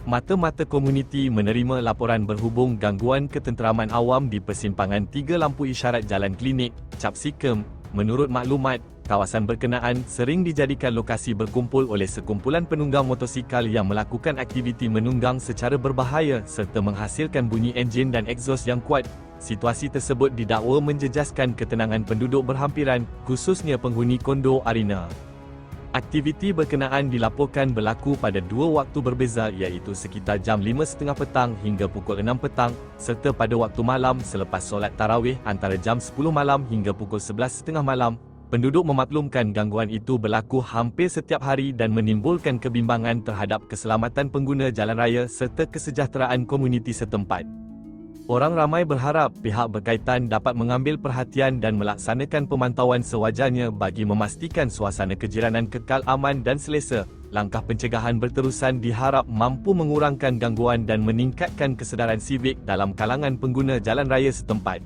Mata-mata komuniti menerima laporan berhubung gangguan ketenteraman awam di persimpangan 3 lampu isyarat Jalan Klinik, Capsicum. Menurut maklumat, kawasan berkenaan sering dijadikan lokasi berkumpul oleh sekumpulan penunggang motosikal yang melakukan aktiviti menunggang secara berbahaya serta menghasilkan bunyi enjin dan egsos yang kuat. Situasi tersebut didakwa menjejaskan ketenangan penduduk berhampiran, khususnya penghuni kondo Arina. Aktiviti berkenaan dilaporkan berlaku pada 2 waktu berbeza iaitu sekitar jam 5.30 petang hingga pukul 6 petang serta pada waktu malam selepas solat tarawih antara jam 10 malam hingga pukul 11.30 malam. Penduduk memaklumkan gangguan itu berlaku hampir setiap hari dan menimbulkan kebimbangan terhadap keselamatan pengguna jalan raya serta kesejahteraan komuniti setempat. Orang ramai berharap pihak berkaitan dapat mengambil perhatian dan melaksanakan pemantauan sewajarnya bagi memastikan suasana kejiranan kekal aman dan selesa. Langkah pencegahan berterusan diharap mampu mengurangkan gangguan dan meningkatkan kesedaran sivik dalam kalangan pengguna jalan raya setempat.